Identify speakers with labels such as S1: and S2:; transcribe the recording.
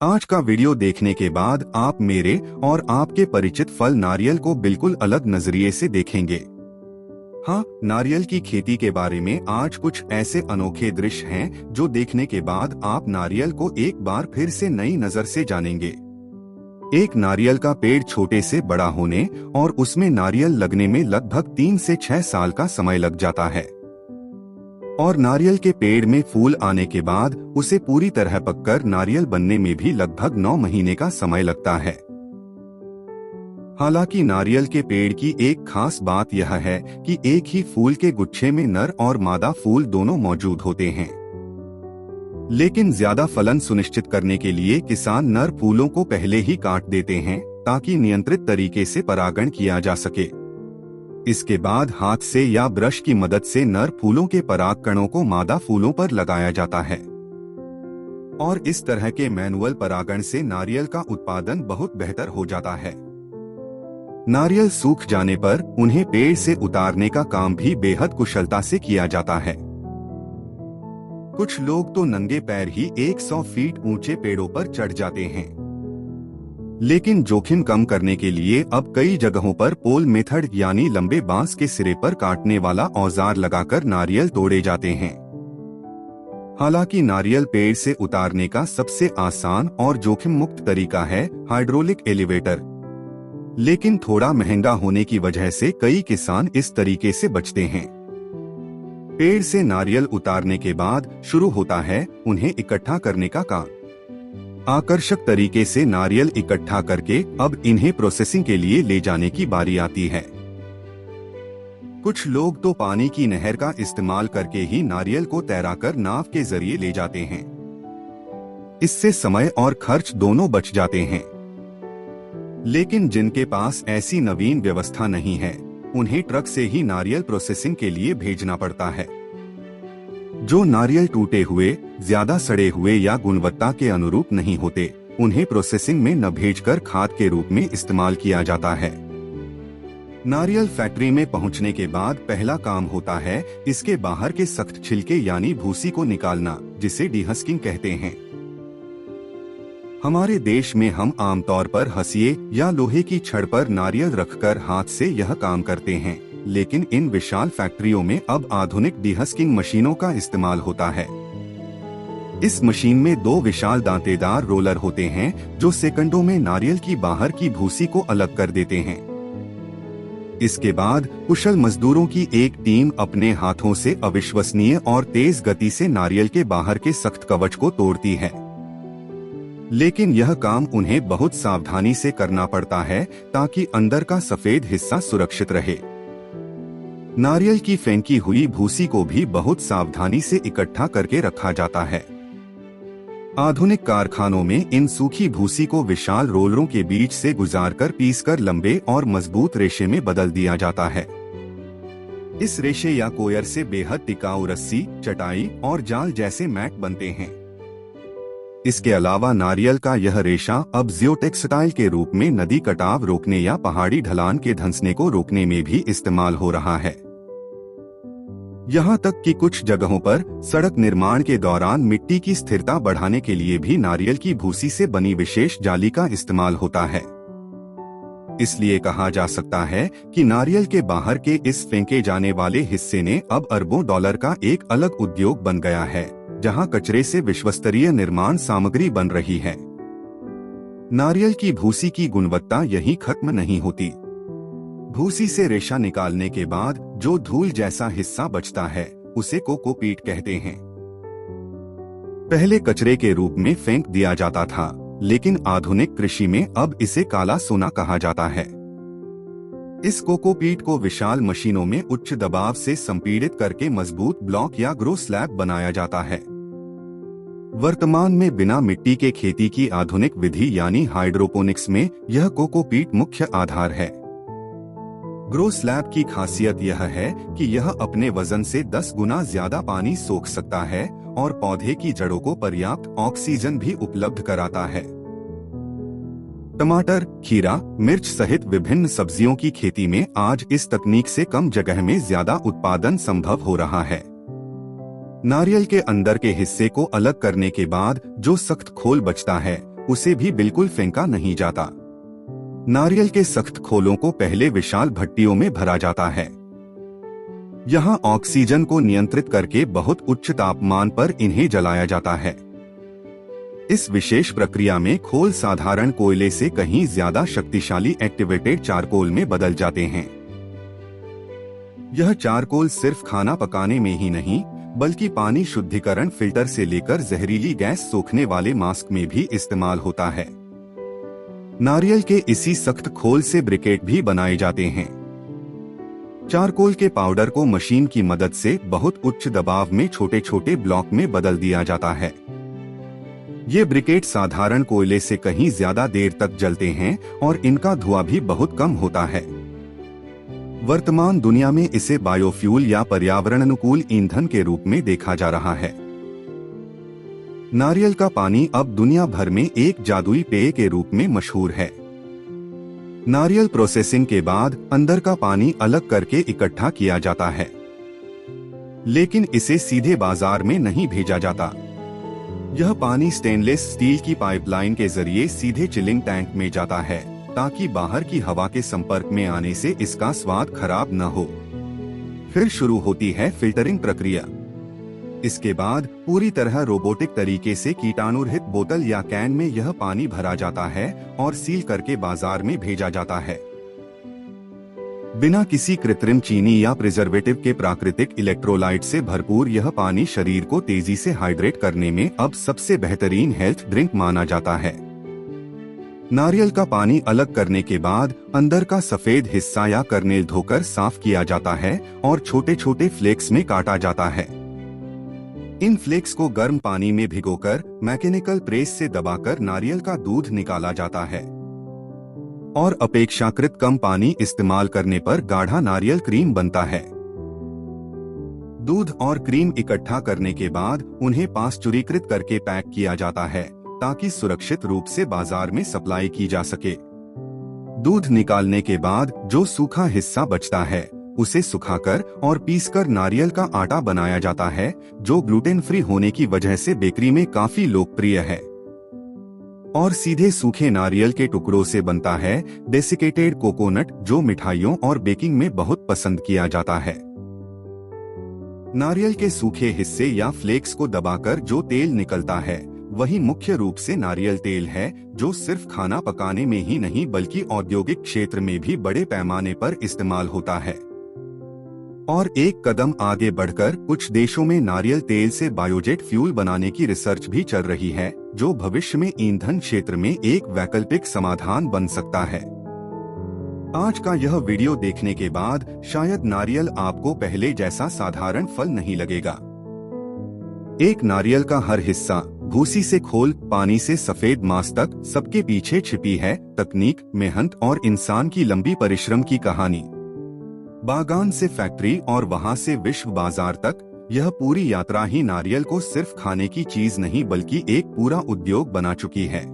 S1: आज का वीडियो देखने के बाद आप मेरे और आपके परिचित फल नारियल को बिल्कुल अलग नजरिए से देखेंगे। हाँ, नारियल की खेती के बारे में आज कुछ ऐसे अनोखे दृश्य हैं जो देखने के बाद आप नारियल को एक बार फिर से नई नजर से जानेंगे। एक नारियल का पेड़ छोटे से बड़ा होने और उसमें नारियल लगने में लगभग 3 से 6 साल का समय लग जाता है और नारियल के पेड़ में फूल आने के बाद उसे पूरी तरह पककर नारियल बनने में भी लगभग 9 महीने का समय लगता है। हालांकि नारियल के पेड़ की एक खास बात यह है कि एक ही फूल के गुच्छे में नर और मादा फूल दोनों मौजूद होते हैं। लेकिन ज्यादा फलन सुनिश्चित करने के लिए किसान नर फूलों को पहले ही काट देते हैं ताकि नियंत्रित तरीके से परागण किया जा सके। इसके बाद हाथ से या ब्रश की मदद से नर फूलों के पराग कणों को मादा फूलों पर लगाया जाता है और इस तरह के मैनुअल परागण से नारियल का उत्पादन बहुत बेहतर हो जाता है। नारियल सूख जाने पर उन्हें पेड़ से उतारने का काम भी बेहद कुशलता से किया जाता है। कुछ लोग तो नंगे पैर ही 100 फीट ऊंचे पेड़ों पर चढ़ जाते हैं। लेकिन जोखिम कम करने के लिए अब कई जगहों पर पोल मेथड यानी लंबे बांस के सिरे पर काटने वाला औजार लगाकर नारियल तोड़े जाते हैं। हालांकि नारियल पेड़ से उतारने का सबसे आसान और जोखिम मुक्त तरीका है हाइड्रोलिक एलिवेटर, लेकिन थोड़ा महंगा होने की वजह से कई किसान इस तरीके से बचते हैं। पेड़ से नारियल उतारने के बाद शुरू होता है उन्हें इकट्ठा करने का काम। आकर्षक तरीके से नारियल इकट्ठा करके अब इन्हें प्रोसेसिंग के लिए ले जाने की बारी आती है। कुछ लोग तो पानी की नहर का इस्तेमाल करके ही नारियल को तैराकर नाव के जरिए ले जाते हैं। इससे समय और खर्च दोनों बच जाते हैं। लेकिन जिनके पास ऐसी नवीन व्यवस्था नहीं है, उन्हें ट्रक से ही नारियल प्रोसेसिंग के लिए भेजना पड़ता है। जो नारियल टूटे हुए, ज्यादा सड़े हुए या गुणवत्ता के अनुरूप नहीं होते, उन्हें प्रोसेसिंग में न भेजकर खाद के रूप में इस्तेमाल किया जाता है। नारियल फैक्ट्री में पहुंचने के बाद पहला काम होता है इसके बाहर के सख्त छिलके यानी भूसी को निकालना, जिसे डीहस्किंग कहते हैं। हमारे देश में हम आमतौर पर हंसिए या लोहे की छड़ पर नारियल रखकर हाथ से यह काम करते हैं, लेकिन इन विशाल फैक्ट्रियों में अब आधुनिक डीहस्किंग मशीनों का इस्तेमाल होता है। इस मशीन में 2 विशाल दांतेदार रोलर होते हैं जो सेकंडों में नारियल की बाहर की भूसी को अलग कर देते हैं। इसके बाद कुशल मजदूरों की एक टीम अपने हाथों से अविश्वसनीय और तेज गति से नारियल के बाहर के सख्त कवच को तोड़ती है। लेकिन यह काम उन्हें बहुत सावधानी से करना पड़ता है ताकि अंदर का सफेद हिस्सा सुरक्षित रहे। नारियल की फेंकी हुई भूसी को भी बहुत सावधानी से इकट्ठा करके रखा जाता है। आधुनिक कारखानों में इन सूखी भूसी को विशाल रोलरों के बीच से गुजारकर पीसकर लंबे और मजबूत रेशे में बदल दिया जाता है। इस रेशे या कोयर से बेहद टिकाऊ रस्सी, चटाई और जाल जैसे मैट बनते हैं। इसके अलावा नारियल का यह रेशा अब जियोटेक्सटाइल के रूप में नदी कटाव रोकने या पहाड़ी ढलान के धंसने को रोकने में भी इस्तेमाल हो रहा है। यहाँ तक कि कुछ जगहों पर सड़क निर्माण के दौरान मिट्टी की स्थिरता बढ़ाने के लिए भी नारियल की भूसी से बनी विशेष जाली का इस्तेमाल होता है। इसलिए कहा जा सकता है कि नारियल के बाहर के इस फेंके जाने वाले हिस्से ने अब अरबों डॉलर का एक अलग उद्योग बन गया है, जहां कचरे से विश्वस्तरीय निर्माण सामग्री बन रही है। नारियल की भूसी की गुणवत्ता यहीं खत्म नहीं होती। भूसी से रेशा निकालने के बाद जो धूल जैसा हिस्सा बचता है उसे कोकोपीट कहते हैं। पहले कचरे के रूप में फेंक दिया जाता था, लेकिन आधुनिक कृषि में अब इसे काला सोना कहा जाता है। इस कोकोपीट को विशाल मशीनों में उच्च दबाव से संपीड़ित करके मजबूत ब्लॉक या ग्रो स्लैब बनाया जाता है। वर्तमान में बिना मिट्टी के खेती की आधुनिक विधि यानी हाइड्रोपोनिक्स में यह कोकोपीट मुख्य आधार है। ग्रो स्लैब की खासियत यह है कि यह अपने वजन से 10 गुना ज्यादा पानी सोख सकता है और पौधे की जड़ों को पर्याप्त ऑक्सीजन भी उपलब्ध कराता है। टमाटर, खीरा, मिर्च सहित विभिन्न सब्जियों की खेती में आज इस तकनीक से कम जगह में ज्यादा उत्पादन संभव हो रहा है। नारियल के अंदर के हिस्से को अलग करने के बाद जो सख्त खोल बचता है उसे भी बिल्कुल फेंका नहीं जाता। नारियल के सख्त खोलों को पहले विशाल भट्टियों में भरा जाता है। यहाँ ऑक्सीजन को नियंत्रित करके बहुत उच्च तापमान पर इन्हें जलाया जाता है। इस विशेष प्रक्रिया में खोल साधारण कोयले से कहीं ज्यादा शक्तिशाली एक्टिवेटेड चारकोल में बदल जाते हैं। यह चारकोल सिर्फ खाना पकाने में ही नहीं, बल्कि पानी शुद्धिकरण फिल्टर से लेकर जहरीली गैस सोखने वाले मास्क में भी इस्तेमाल होता है। नारियल के इसी सख्त खोल से ब्रिकेट भी बनाए जाते हैं। चारकोल के पाउडर को मशीन की मदद से बहुत उच्च दबाव में छोटे छोटे ब्लॉक में बदल दिया जाता है। ये ब्रिकेट साधारण कोयले से कहीं ज्यादा देर तक जलते हैं और इनका धुआं भी बहुत कम होता है। वर्तमान दुनिया में इसे बायोफ्यूल या पर्यावरण अनुकूल ईंधन के रूप में देखा जा रहा है। नारियल का पानी अब दुनिया भर में एक जादुई पेय के रूप में मशहूर है। नारियल प्रोसेसिंग के बाद अंदर का पानी अलग करके इकट्ठा किया जाता है, लेकिन इसे सीधे बाजार में नहीं भेजा जाता। यह पानी स्टेनलेस स्टील की पाइपलाइन के जरिए सीधे चिलिंग टैंक में जाता है, ताकि बाहर की हवा के संपर्क में आने से इसका स्वाद खराब न हो। फिर शुरू होती है फिल्टरिंग प्रक्रिया। इसके बाद पूरी तरह रोबोटिक तरीके से कीटाणुरहित बोतल या कैन में यह पानी भरा जाता है और सील करके बाजार में भेजा जाता है। बिना किसी कृत्रिम चीनी या प्रिजर्वेटिव के प्राकृतिक इलेक्ट्रोलाइट से भरपूर यह पानी शरीर को तेजी से हाइड्रेट करने में अब सबसे बेहतरीन हेल्थ ड्रिंक माना जाता है। नारियल का पानी अलग करने के बाद अंदर का सफेद हिस्सा या कर्नेल धोकर साफ किया जाता है और छोटे छोटे फ्लेक्स में काटा जाता है। इन फ्लेक्स को गर्म पानी में भिगोकर मैकेनिकल प्रेस से दबाकर नारियल का दूध निकाला जाता है और अपेक्षाकृत कम पानी इस्तेमाल करने पर गाढ़ा नारियल क्रीम बनता है। दूध और क्रीम इकट्ठा करने के बाद उन्हें पाश्चुरीकृत करके पैक किया जाता है, ताकि सुरक्षित रूप से बाजार में सप्लाई की जा सके। दूध निकालने के बाद जो सूखा हिस्सा बचता है उसे सुखाकर और पीसकर नारियल का आटा बनाया जाता है, जो ग्लूटेन फ्री होने की वजह से बेकरी में काफी लोकप्रिय है। और सीधे सूखे नारियल के टुकड़ों से बनता है डेसिकेटेड कोकोनट, जो मिठाइयों और बेकिंग में बहुत पसंद किया जाता है। नारियल के सूखे हिस्से या फ्लेक्स को दबाकर जो तेल निकलता है वही मुख्य रूप से नारियल तेल है, जो सिर्फ खाना पकाने में ही नहीं बल्कि औद्योगिक क्षेत्र में भी बड़े पैमाने पर इस्तेमाल होता है। और एक कदम आगे बढ़कर कुछ देशों में नारियल तेल से बायोजेट फ्यूल बनाने की रिसर्च भी चल रही है, जो भविष्य में ईंधन क्षेत्र में एक वैकल्पिक समाधान बन सकता है। आज का यह वीडियो देखने के बाद शायद नारियल आपको पहले जैसा साधारण फल नहीं लगेगा। एक नारियल का हर हिस्सा, भूसी से खोल, पानी से सफेद मांस तक, सबके पीछे छिपी है तकनीक, मेहनत और इंसान की लंबी परिश्रम की कहानी। बागान से फैक्ट्री और वहां से विश्व बाजार तक, यह पूरी यात्रा ही नारियल को सिर्फ खाने की चीज नहीं बल्कि एक पूरा उद्योग बना चुकी है।